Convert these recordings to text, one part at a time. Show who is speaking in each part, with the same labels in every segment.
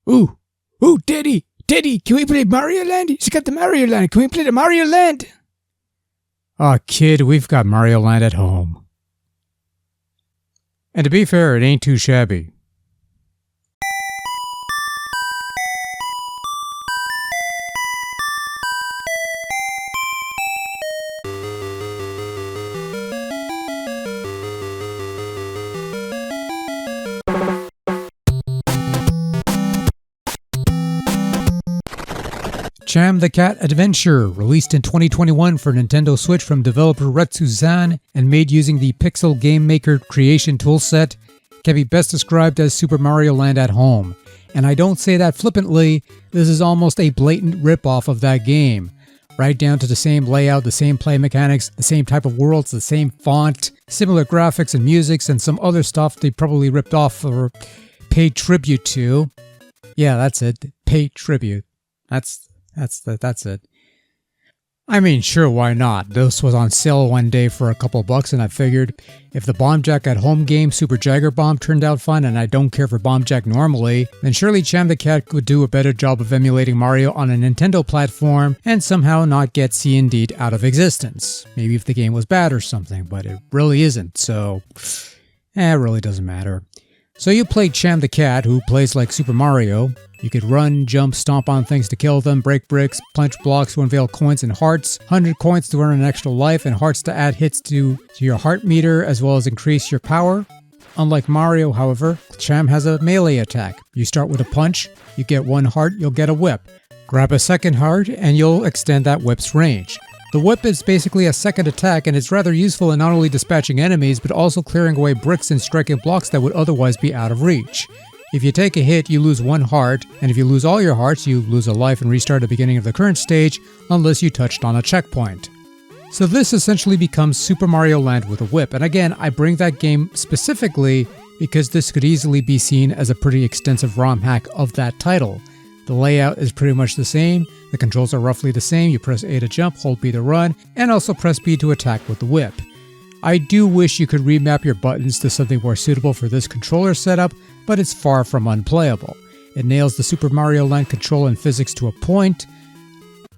Speaker 1: Ooh, Daddy, can we play Mario Land? He's got the Mario Land. Can we play the Mario Land? Aw, kid, we've got Mario Land at home. And to be fair, it ain't too shabby. Cham The Cat Adventure, released in 2021 for Nintendo Switch from developer Retsu-san and made using the Pixel Game Maker creation toolset, can be best described as Super Mario Land at home. And I don't say that flippantly, this is almost a blatant ripoff of that game. Right down to the same layout, the same play mechanics, the same type of worlds, the same font, similar graphics and musics, and some other stuff they probably ripped off or paid tribute to. Yeah, that's it. Paid tribute. That's it. I mean, sure, why not? This was on sale one day for a couple bucks, and I figured if the Bomb Jack at Home game Super Jagger Bomb turned out fun, and I don't care for Bomb Jack normally, then surely Cham the Cat could do a better job of emulating Mario on a Nintendo platform and somehow not get C&D'd out of existence. Maybe if the game was bad or something, but it really isn't, so it really doesn't matter. So you play Cham the Cat, who plays like Super Mario. You could run, jump, stomp on things to kill them, break bricks, punch blocks to unveil coins and hearts, 100 coins to earn an extra life, and hearts to add hits to your heart meter, as well as increase your power. Unlike Mario, however, Cham has a melee attack. You start with a punch, you get 1 heart, you'll get a whip. Grab a second heart, and you'll extend that whip's range. The whip is basically a second attack, and it's rather useful in not only dispatching enemies, but also clearing away bricks and striking blocks that would otherwise be out of reach. If you take a hit, you lose 1 heart, and if you lose all your hearts, you lose a life and restart at the beginning of the current stage, unless you touched on a checkpoint. So this essentially becomes Super Mario Land with a whip, and again, I bring that game specifically because this could easily be seen as a pretty extensive ROM hack of that title. The layout is pretty much the same, the controls are roughly the same, you press A to jump, hold B to run, and also press B to attack with the whip. I do wish you could remap your buttons to something more suitable for this controller setup, but it's far from unplayable. It nails the Super Mario Land control and physics to a point,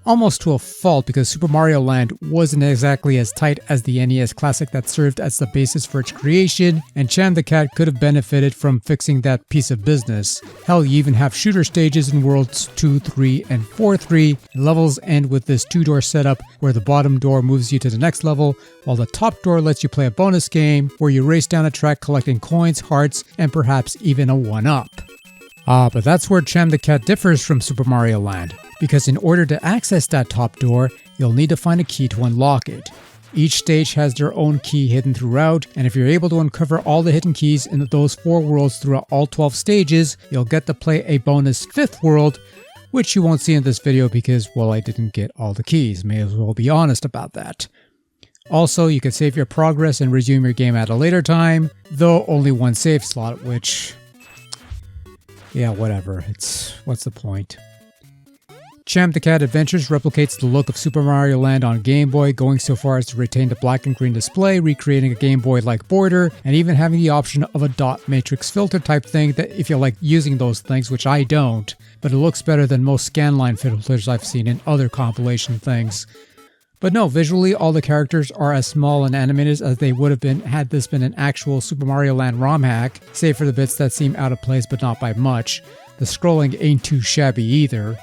Speaker 1: almost to a fault, because Super Mario Land wasn't exactly as tight as the NES Classic that served as the basis for its creation, and Cham the Cat could have benefited from fixing that piece of business. Hell, you even have shooter stages in Worlds 2, 3, and 4-3. Levels end with this 2-door setup where the bottom door moves you to the next level, while the top door lets you play a bonus game where you race down a track collecting coins, hearts, and perhaps even a 1-up. But that's where Cham the Cat differs from Super Mario Land, because in order to access that top door, you'll need to find a key to unlock it. Each stage has their own key hidden throughout, and if you're able to uncover all the hidden keys in those 4 worlds throughout all 12 stages, you'll get to play a bonus 5th world, which you won't see in this video because, well, I didn't get all the keys. May as well be honest about that. Also, you can save your progress and resume your game at a later time, though only 1 save slot, which... yeah, whatever. What's the point? Cham The Cat Adventures replicates the look of Super Mario Land on Game Boy, going so far as to retain the black and green display, recreating a Game Boy-like border, and even having the option of a dot matrix filter type thing that if you like using those things, which I don't, but it looks better than most scanline filters I've seen in other compilation things. But no, visually all the characters are as small and animated as they would have been had this been an actual Super Mario Land ROM hack, save for the bits that seem out of place but not by much. The scrolling ain't too shabby either.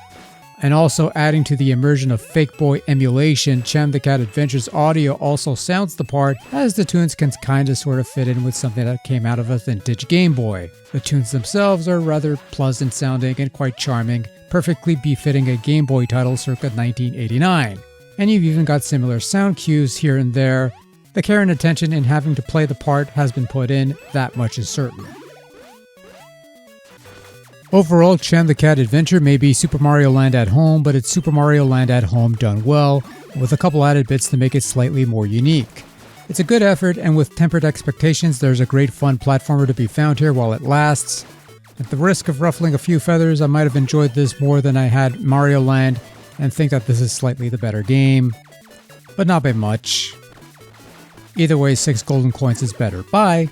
Speaker 1: And also adding to the immersion of Fake Boy emulation, Cham The Cat Adventures audio also sounds the part, as the tunes can kinda sorta fit in with something that came out of a vintage Game Boy. The tunes themselves are rather pleasant sounding and quite charming, perfectly befitting a Game Boy title circa 1989. And you've even got similar sound cues here and there. The care and attention in having to play the part has been put in, that much is certain. Overall, Cham The Cat Adventure may be Super Mario Land at home, but it's Super Mario Land at home done well, with a couple added bits to make it slightly more unique. It's a good effort, and with tempered expectations, there's a great fun platformer to be found here while it lasts. At the risk of ruffling a few feathers, I might have enjoyed this more than I had Mario Land, and think that this is slightly the better game, but not by much. Either way, 6 golden coins is better. Bye!